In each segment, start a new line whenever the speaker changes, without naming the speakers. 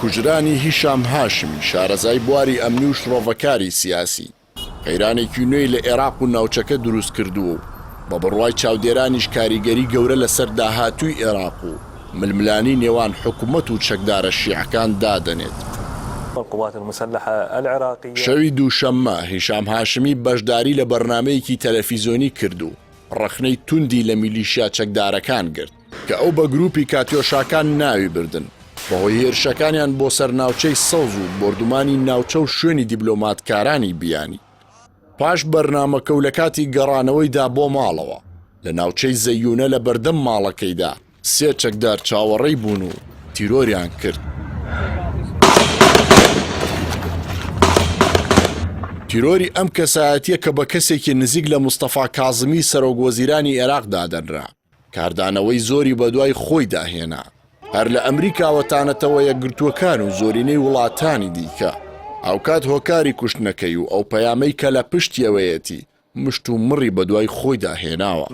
کوژرانی هیشام هاشمی شارەزای بواری ئەمنی و شڕۆڤەکاری سیاسی قەیرانێکی نوێی لە عێراق و ناوچەکە دروست کردووە و بە بڕوای چاودێرانیش کاریگەری گەورە لەسەر داهاتووی عێراق و ململانی نێوان حکوومەت و چەکدارە شیعەکان دادەنێت. شەوی دووشەممە هیشام هاشمی بەشداری لە بەرنامەیەکی تەلەڤیزۆنی کرد و ڕەخنەی توندی لە میلیشیا چەکدارەکان گرت کە ئەو بە گروپی کاتیۆشاکان ناوی بردن بەهۆی هێرشەکانیان بۆ سەرناوچەی سەوز و بردومانی ناوچە و شوێنی دیبلۆماتکارانی بیانی. پاش بەرنامەکە و لە کاتی گەڕانەوەیدا بۆ ماڵەوە لە ناوچەی زەیونە لە بەردەم ماڵەکەیدا سێ چەکدار چاوەڕێی بوون و تیرۆریان کرد. تیرۆری ئەم کەسایەتیە کە بە کەسێکی نزیک لە مستەفا کازمی سەرۆکوەزیرانی عێراق دادەنرا کاردانەوەی زۆری بەدوای خۆی داهێنا هەر لە ئەمریکاوەتانەتەوە یەکگرتووەکان و زۆرینەی وڵاتانی دیکە ئەوکات هۆکاری کوشتنەکەی و ئەو پەیامەی کە لە پشتیەوەیەتی مشت و مڕی بەدوای خۆی داهێناوە.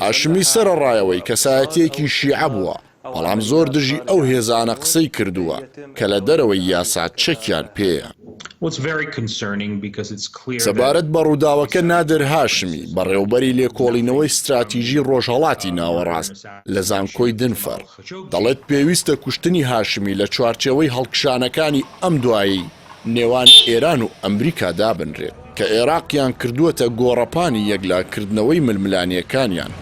هاشمی سەرڕایەوەی کەسایەتیەکی شیعە بووە بەڵام زۆر دژی ئەو هێزانە قسەی کردووە کە لە دەرەوەی یاسا چەکیان پێیە. سەبارەت بە ڕووداوەکە نادر هاشمی بەڕێوەبەری لێکۆڵینەوەی استراتیژی ڕۆژهەڵاتی ناوەڕاست لە زانکۆی دنفەر دەڵێت پێویستە کوشتنی هاشمی لە چوارچێوەی هەڵکشانەکانی ئەم دوایی نێوان ئێران و ئەمریکا دابنرێت کە عێراقیان کردووەتە گۆڕەپانی یەکلاکردنەوەی ململانیەکانیان.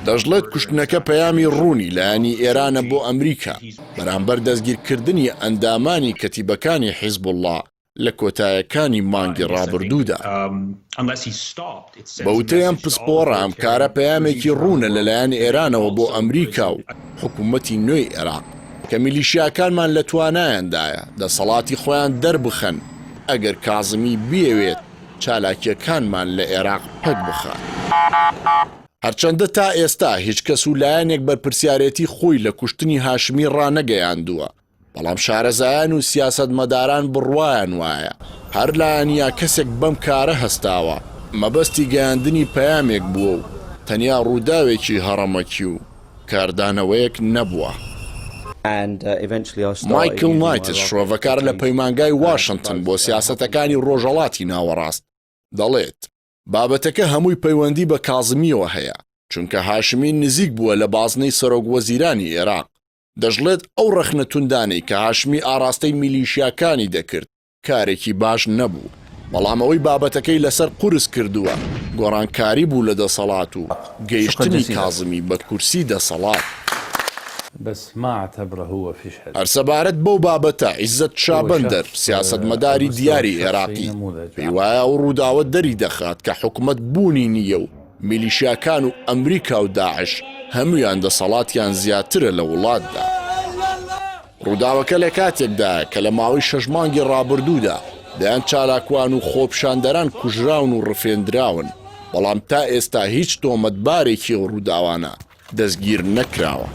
دەژڵێت کوشتنەکە پەیامی ڕوونی لایەنی ئێرانە بۆ ئەمریکا بەرامبەر دەستگیرکردنی ئەندامانی کەتیبەکانی حیزبوڵڵا لە کۆتایەکانی مانگی ڕابردوودا. بەوتەیان پسپۆڕە ئەم کارە پەیامێکی ڕوونە لەلایەن ئێرانەوە بۆ ئەمریکا و حکوومەتی نوێی عێراق کە میلیشیاکانمان لە توانایەندایە دەسەڵاتی خۆیان دەربخەن ئەگەر کازمی بیەوێت چالاکیەکانمان لە عێراق پەک بخات. هەرچەندە تا ئێستا هیچ کەس و لایەنێک بەرپرسیارەتی خۆی لە کوشتنی هاشمی ڕانەگەیاندووە بەڵام شارەزایان و سیاسەتمەداران بڕوایان وایە هەر لایەنیا کەسێک بەم کارە هەستاوە مەبەستی گەیاندنی پەیامێک بووە و تەنیا ڕووداوێکی هەڕەمەکی و کاردانەوەیەک نەبووە. مایکل نایتس شرۆڤەکار لە پەیمانگای واشنگتن بۆ سیاسەتەکانی ڕۆژهەڵاتی ناوەڕاست دەڵێت بابەتەکە هەمووی پەیوەندی بە کازمیەوە هەیە چونکە هاشمی نزیک بووە لە بازنەی سەرۆکوەزیرانی عێراق. دەژڵێت ئەو ڕەخنەتوندانەی کە هاشمی ئاراستەی میلیشیاکانی دەکرد کارێکی باش نەبوو بەڵام ئەوەی بابەتەکەی لەسەر قورس کردووە گۆڕانکاری بوو لە دەسەڵات و گەیشتنی کازمی بە کورسی دەسەڵات. هەرسەبارەت بەو بابەتە عیززەت شابەندەر سیاسەتمەداری دیاری عێراقی پێی وایە ئەو ڕووداوە دەری دەخات کە حکوومەت بوونی نییە و میلیشیاکان و ئەمریکا و داعش هەمویان دەسەڵاتیان زیاترە لە وڵاتدا. ڕووداوەکە لە کاتێکدایە کە لە ماوەی 6 مانگی ڕابردوودا دەیان چالاکوان و خۆپشاندەران کوژراون و ڕفێندراون بەڵام تا ئێستا هیچ تۆمەتبارێکی ڕووداوانە دەستگیر نەکراوە.